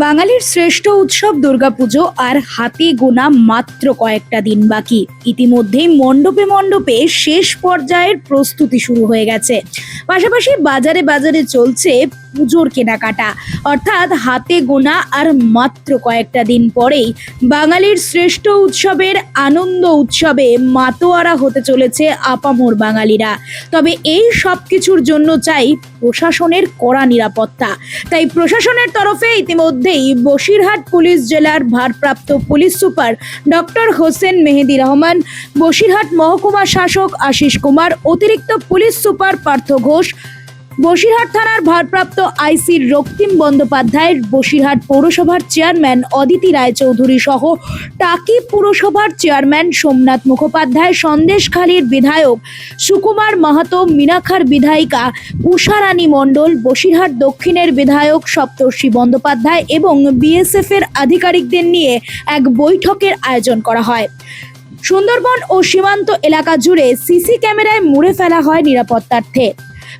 বাঙালির শ্রেষ্ঠ উৎসব দুর্গাপুজো আর হাতে গোনা মাত্র কয়েকটা দিন বাকি। ইতিমধ্যেই মণ্ডপে মণ্ডপে শেষ পর্যায়ের প্রস্তুতি শুরু হয়ে গেছে। পাশাপাশি বাজারে বাজারে চলছে পুজোর কেনাকাটা। অর্থাৎ হাতে গোনা আর মাত্র কয়েকটা দিন পরেই বাঙালির শ্রেষ্ঠ উৎসবের আনন্দ উৎসবে মাতোয়ারা হতে চলেছে আপামর বাঙালিরা। তবে এই সব কিছুর জন্য চাই প্রশাসনের কড়া নিরাপত্তা। তাই প্রশাসনের তরফে ইতিমধ্যেই বসিরহাট পুলিশ জেলার ভারপ্রাপ্ত পুলিশ সুপার ডক্টর হোসেন মেহেদি রহমান, বসিরহাট মহকুমা শাসক আশিস কুমার, অতিরিক্ত পুলিশ সুপার পার্থ ঘোষ, বসিরহাট থানার ভারপ্রাপ্ত আইসি রক্তিম বন্দ্যোপাধ্যায়, বসিরহাট পৌরসভার চেয়ারম্যান অদিতি রায়চৌধুরী সহ টাকি পুরসভার চেয়ারম্যান সোমনাথ মুখোপাধ্যায়, সন্দেশখালীর বিধায়ক সুকুমার মাহাতো, মিনাখার বিধায়িকা উষারানী মণ্ডল, বসিরহাট দক্ষিণের বিধায়ক সপ্তর্ষি বন্দ্যোপাধ্যায় এবং বিএসএফ এর আধিকারিকদের নিয়ে এক বৈঠকের আয়োজন করা হয়। সুন্দরবন ও সীমান্ত এলাকা জুড়ে সিসি ক্যামেরায় মুড়ে ফেলা হয় নিরাপত্তার্থে।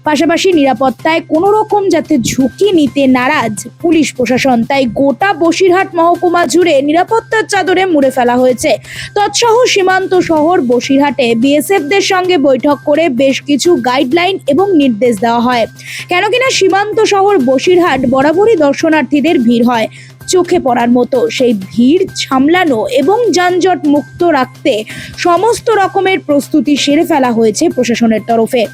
পাশাপাশি নিরাপত্তায় কোনো রকম যাতে ঝুঁকি নিতে নারাজ পুলিশ প্রশাসন, তাই গোটা বসিরহাট মহকুমা জুড়ে নিরাপত্তার চাদরে মুড়ে ফেলা হয়েছে। তৎসহ সীমান্ত শহর বসিরহাটে বিএসএফদের সঙ্গে বৈঠক করে বেশ কিছু গাইডলাইন এবং নির্দেশ দেওয়া হয়। কেন কিনা সীমান্ত শহর বসিরহাট বরাবরই দর্শনার্থীদের ভিড় হয়। চোখে পড়ার মতো সেই ভিড় সামলানো এবং যানজট মুক্ত রাখতে সমস্ত রকমের প্রস্তুতি সেরে ফেলা হয়েছে প্রশাসনের তরফে।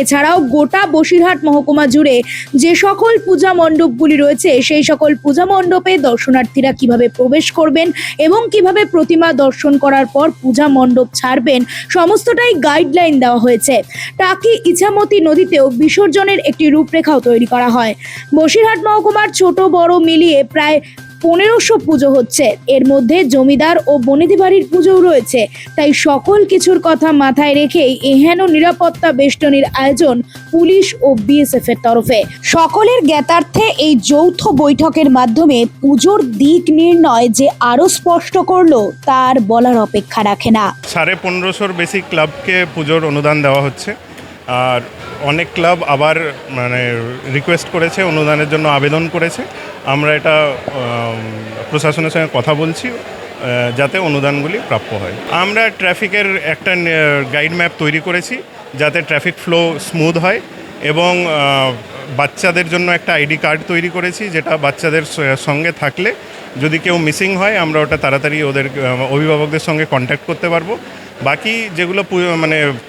এছাড়াও গোটা বসিরহাট মহকুমা জুড়ে যে সকল পূজা মণ্ডপগুলি রয়েছে সেই সকল পূজা মণ্ডপে দর্শনার্থীরা কিভাবে প্রবেশ করবেন এবং কিভাবে প্রতিমা দর্শন করার পর পূজা মণ্ডপ ছাড়বেন সমস্তটাই গাইডলাইন দেওয়া হয়েছে। টাকি ইছামতি নদীতেও বিসর্জনের একটি রূপরেখাও তৈরি করা হয়। বসিরহাট মহকুমার ছোট বড় মিলিয়ে প্রায় 1500 পুজো হচ্ছে। এর মধ্যে জমিদার ও বনেদি বাড়ির পুজোও রয়েছে। তাই সকল কিছুর কথা মাথায় রেখেই এহেন নিরাপত্তা বেষ্টনীর আয়োজন পুলিশ ও বিএসএফ এর তরফে। সকলের জ্ঞাতার্থে এই যৌথ বৈঠকের মাধ্যমে পুজোর দিক নির্ণয় যে আরো স্পষ্ট করলো তার বলার অপেক্ষা রাখে না। 1550 বেশি ক্লাবকে পুজোর অনুদান দেওয়া হচ্ছে, আর অনেক ক্লাব আবার রিকোয়েস্ট করেছে, অনুদানের জন্য আবেদন করেছে। আমরা এটা প্রশাসনের সঙ্গে কথা বলছি যাতে অনুদানগুলি প্রাপ্য হয়। আমরা ট্রাফিকের একটা গাইড ম্যাপ তৈরি করেছি যাতে ট্রাফিক ফ্লো স্মুথ হয়, এবং বাচ্চাদের জন্য একটা আইডি কার্ড তৈরি করেছি যেটা বাচ্চাদের সঙ্গে থাকলে যদি কেউ মিসিং হয় আমরা ওটা তাড়াতাড়ি ওদের অভিভাবকদের সঙ্গে কন্ট্যাক্ট করতে পারবো। বাকি যেগুলো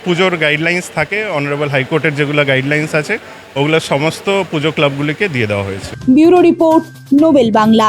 পুজোর গাইডলাইন্স থাকে, অনারেবল হাইকোর্টের যেগুলো গাইডলাইন্স আছে ওগুলো সমস্ত পুজো ক্লাবগুলিকে দিয়ে দেওয়া হয়েছে। Bureau report, Nobel Bangla.